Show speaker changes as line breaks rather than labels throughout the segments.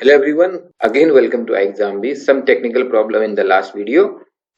Hello everyone, again welcome to iExamBee. Some technical problem in the last video.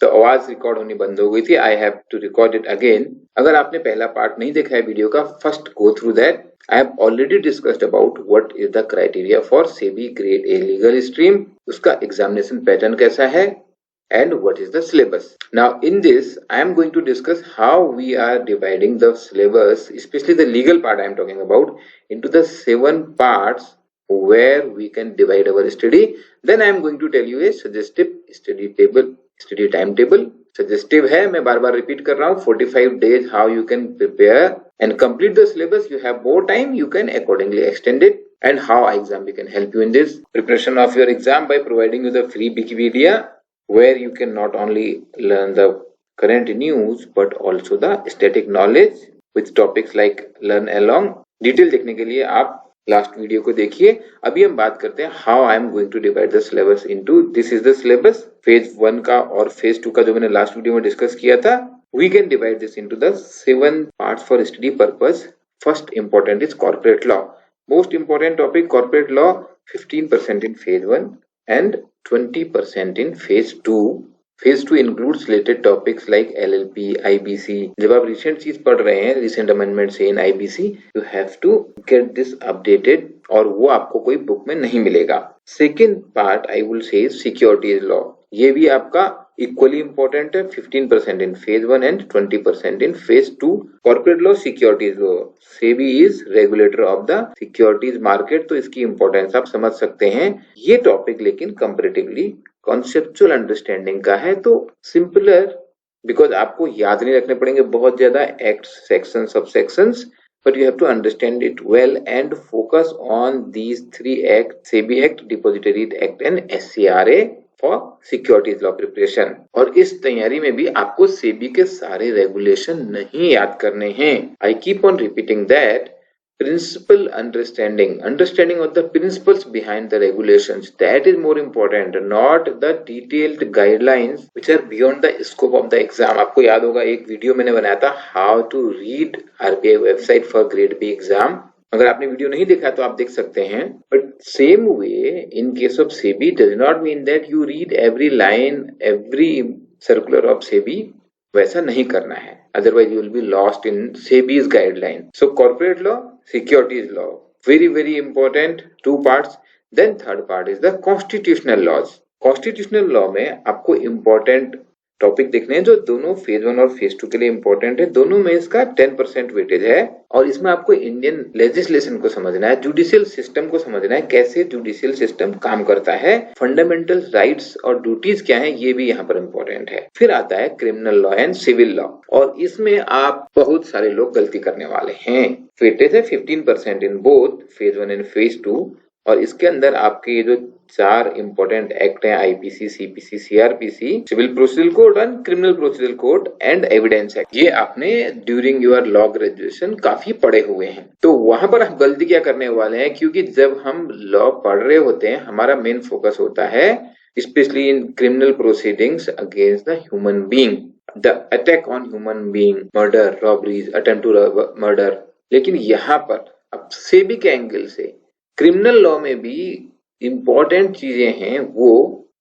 तो आवाज record होनी बंद हो गई थी. I have to record it again. अगर आपने पहला पार्ट नहीं देखा है वीडियो का, first go through that. I have already discussed about what is the criteria for SEBI Grade A legal stream. उसका examination pattern कैसा है and what is the syllabus. Now in this I am going to discuss how we are dividing the syllabus, especially the legal part I am talking about, into the 7 parts where we can divide our study. Then I am going to tell you a suggestive study timetable. Suggestive है, मैं बार बार repeat कर रहा हूँ. 45 days how you can prepare and complete the syllabus. You have more time, you can accordingly extend it. And how iExamBee can help you in this preparation of your exam by providing you the free Wikipedia, where you can not only learn the current news but also the static knowledge with topics like learn along. Detail देखने के लिए आप last video को देखिए. अभी हम बात करते हैं how I am going to divide the syllabus into. This is the syllabus phase 1 का और फेज 2 का जो मैंने लास्ट वीडियो में डिस्कस किया था. We can divide this into the 7 parts for study purpose. First important is corporate law. Most important topic corporate law. 15% in phase 1 and 20% in phase 2. Phase 2 includes related topics like LLP, IBC. जब आप recent चीज पढ़ रहे हैं, recent amendments in IBC, you have to get this updated और वो आपको कोई बुक में नहीं मिलेगा. Second part I will say is securities law. ये भी आपका equally important है. 15% in phase 1 and 20% in phase 2. Corporate law, securities law. SEBI is regulator of the securities market, तो इसकी importance आप समझ सकते हैं. ये टॉपिक लेकिन comparatively कॉन्सेप्चुअल अंडरस्टैंडिंग का है, तो सिंपलर बिकॉज आपको याद नहीं रखने पड़ेंगे बहुत ज्यादा एक्ट, सेक्शन, सब sections, but you have to understand it well and focus on these 3 act, SEBI act, depository act and SCRA for securities law preparation. और इस तैयारी में भी आपको सेबी के सारे रेगुलेशन नहीं याद करने हैं. I keep on repeating that. Principal understanding of the principles behind the regulations, that is more important, not the detailed guidelines which are beyond the scope of the exam. आपको याद होगा एक वीडियो मैंने बनाया था how to read RBI website for grade B exam. अगर आपने video नहीं देखा तो आप देख सकते हैं. But same way in case of SEBI does not mean that you read every line, every circular of SEBI. वैसा नहीं करना है, otherwise you will be lost in SEBI's guideline. So corporate law, securities law, very important, 2 parts. Then third part is the constitutional laws. Constitutional law में आपको important topic देखने हैं जो दोनों फेज 1 और फेज 2 के लिए इंपॉर्टेंट है. दोनों में इसका 10% वेटेज है और इसमें आपको इंडियन लेजिस्लेशन को समझना है, जुडिशियल सिस्टम को समझना है, कैसे जुडिशियल सिस्टम काम करता है, फंडामेंटल राइट्स और ड्यूटीज क्या है, ये भी यहाँ पर इंपॉर्टेंट है. फिर आता है criminal law and civil law और इसमें आप बहुत सारे लोग गलती करने वाले हैं. वेटेज है 15% in both phase 1 and phase 2 और इसके अंदर आपके ये जो 4 इंपॉर्टेंट एक्ट हैं, IPC, CPC, CRPC, civil procedural code and criminal procedural code and evidence act, ये आपने ड्यूरिंग योर लॉ ग्रेजुएशन काफी पढ़े हुए हैं. तो वहां पर हम गलती क्या करने वाले हैं, क्योंकि जब हम लॉ पढ़ रहे होते हैं हमारा मेन फोकस होता है specially in criminal proceedings against the human being, the attack on human being, murder, robberies, attempt to murder. लेकिन यहाँ पर अब सेबी के एंगल से क्रिमिनल लॉ में भी इंपॉर्टेंट चीजें हैं वो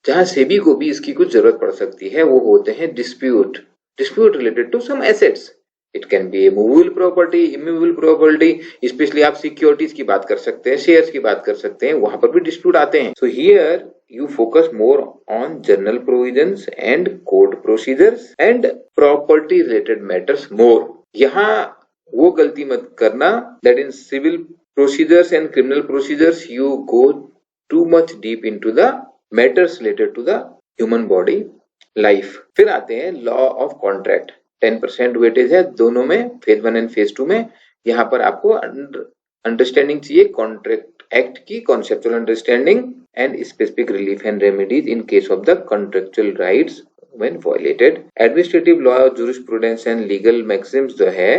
जहां सेबी को भी इसकी कुछ जरूरत पड़ सकती है. वो होते हैं dispute related to some assets. It can be a movable property, immovable property. Specially आप सिक्योरिटीज की बात कर सकते हैं, शेयर्स की बात कर सकते हैं, वहां पर भी डिस्प्यूट आते हैं. So here you focus more on general provisions and code procedures and property related matters more. यहाँ वो गलती मत करना that in civil procedures and criminal procedures you go too much deep into the matters related to the human body life. फिर आते हैं law of contract. 10% weightage है दोनों में, फेज 1 एंड फेज 2 में. यहाँ पर आपको अंडरस्टैंडिंग चाहिए कॉन्ट्रैक्ट एक्ट की, conceptual understanding and specific relief and remedies in case of the contractual rights when violated. Administrative law, jurisprudence and legal maxims जो है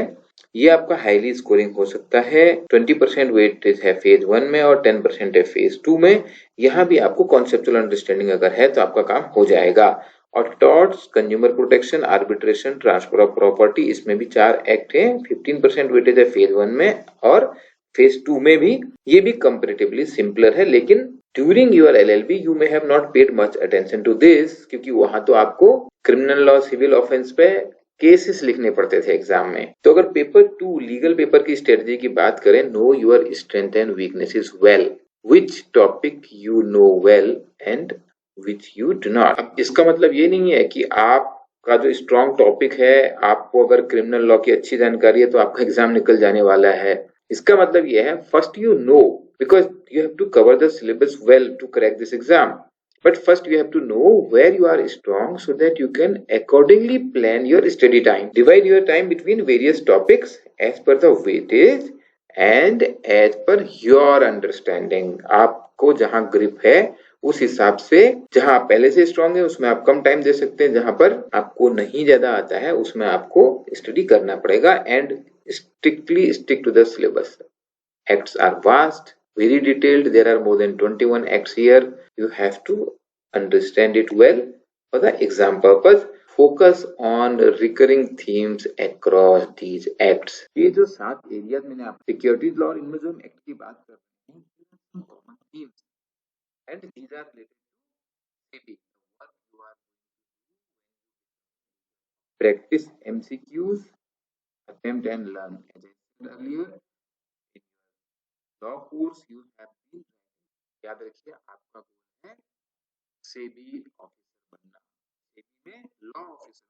ये आपका हाईली स्कोरिंग हो सकता है. 20% वेटेज है फेज 1 में और 10% है फेज 2 में. यहाँ भी आपको कॉन्सेप्चुअल अंडरस्टैंडिंग अगर है तो आपका काम हो जाएगा. और torts, consumer protection, arbitration, transfer of property, इसमें भी 4 एक्ट है. 15% वेटेज है फेज 1 में और फेज 2 में भी. ये भी कंपैरेटिवली सिंपलर है लेकिन during your LLB you may have not paid much attention to this, क्योंकि वहां तो आपको क्रिमिनल लॉ सिविल ऑफेंस पे केसेस लिखने पड़ते थे एग्जाम में। तो अगर पेपर 2 लीगल पेपर की स्ट्रेटजी की बात करें, know your strength and weaknesses well, which topic you know well and which you do not. अब इसका मतलब ये नहीं है कि आपका जो स्ट्रॉन्ग टॉपिक है, आपको अगर क्रिमिनल लॉ की अच्छी जानकारी है तो आपका एग्जाम निकल जाने वाला है। इसका मतलब ये है, first you know, because you have to cover the syllabus well to crack this exam, but first you have to know where you are strong so that you can accordingly plan your study time. Divide your time between various topics as per the weightage and as per your understanding. आपको जहां grip है उस हिसाब से, जहां आप पहले से स्ट्रांग है उसमें आप कम टाइम दे सकते हैं, जहां पर आपको नहीं ज्यादा आता है उसमें आपको स्टडी करना पड़ेगा, and strictly stick to the syllabus. Acts are vast, very detailed. There are more than 21 acts here. You have to understand it well for the exam purpose. Focus on recurring themes across these acts. ये जो 7 areas मैंने आप securities law और इनमें act की बात कर रहे हैं, common themes and these are related to SEBI, what you are practice MCQs, attempt and learn. As I said earlier, law course you have been, याद रखिए आपका गोल है सेबी ऑफिसर बनना, सेबी में लॉ ऑफिसर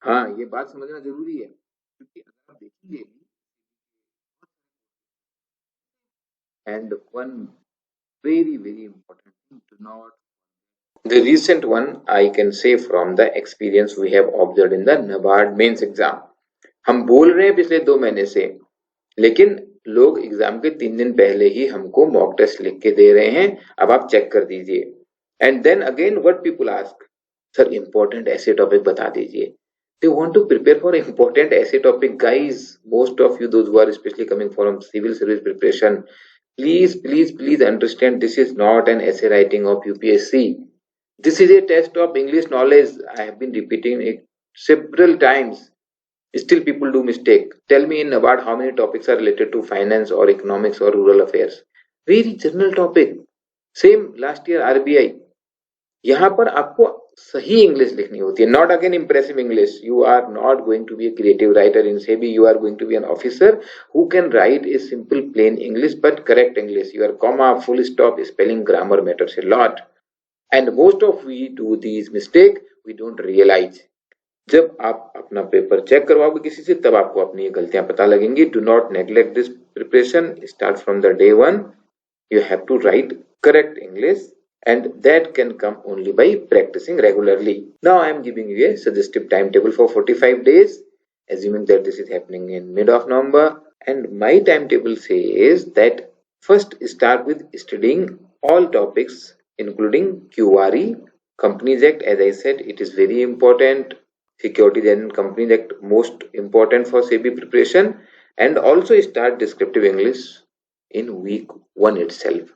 बनना। हाँ, ये बात समझना जरूरी है, क्योंकि अगर आप देखेंगे and one very very important thing to note, the recent one I can say from the experience we have observed in the NABARD mains exam. हम बोल रहे हैं पिछले 2 महीने से, लेकिन लोग एग्जाम के 3 दिन पहले ही हमको मॉक टेस्ट लिख के दे रहे हैं, अब आप चेक कर दीजिए। And then again what people ask, sir important ऐसे टॉपिक बता दीजिए। They want to prepare for important essay topic, guys. Most of you, those who are especially coming from civil service preparation, please understand, this is not an essay writing of UPSC. This is a test of English knowledge. I have been repeating it several times. Still people do mistake. Tell me in NABARD how many topics are related to finance or economics or rural affairs. Very general topic. Same last year RBI. यहाँ पर आपको सही English लिखनी होती है, not again impressive English. You are not going to be a creative writer in SEBI. You are going to be an officer who can write a simple plain English but correct English. Your comma, full stop, spelling, grammar matters a lot. And most of we do these mistake, we don't realize. जब आप अपना paper check करवाओगे किसी से, तब आपको अपनी ये गलतियां पता लगेंगी. Do not neglect this preparation. Start from the day 1. You have to write correct English, and that can come only by practicing regularly. Now I am giving you a suggestive timetable for 45 days, assuming that this is happening in mid of November. And my timetable says that first start with studying all topics including QRE, Companies Act. As I said, it is very important. Securities and Companies Act most important for SEBI preparation. And also start descriptive English in week 1 itself.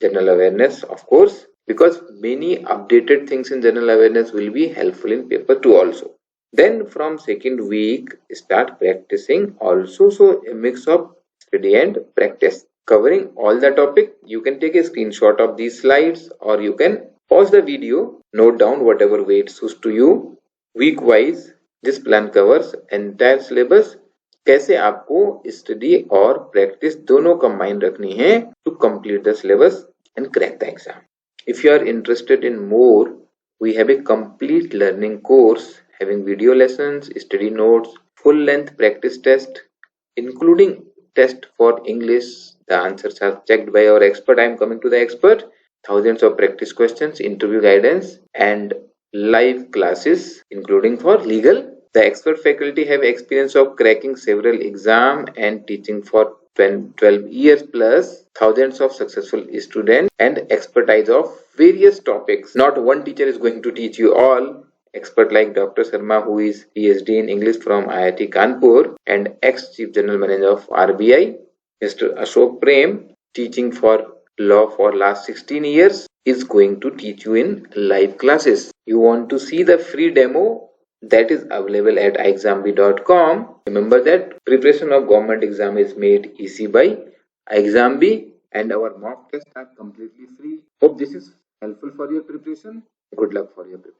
General awareness, of course, because many updated things in general awareness will be helpful in paper 2 also. Then from second week start practicing also, so a mix of study and practice covering all the topic. You can take a screenshot of these slides, or you can pause the video, note down whatever way it suits to you. Week wise this plan covers entire syllabus. कैसे आपको study और practice दोनों combine रखनी है to complete the syllabus and crack the exam. If you are interested in more, we have a complete learning course having video lessons, study notes, full length practice test, including test for English. The answers are checked by our expert. I am coming to the expert. Thousands of practice questions, interview guidance, and live classes, including for legal. The expert faculty have experience of cracking several exams and teaching for 12 years plus, thousands of successful students, and expertise of various topics. Not one teacher is going to teach you all. Expert like Dr. Sharma, who is PhD in English from IIT Kanpur and ex-Chief General Manager of RBI, Mr. Ashok Prem, teaching for law for last 16 years, is going to teach you in live classes. You want to see the free demo? That is available at iexambee.com. Remember that preparation of government exam is made easy by iexambee. and our mock tests are completely free. Hope this is helpful for your preparation. Good luck for your preparation.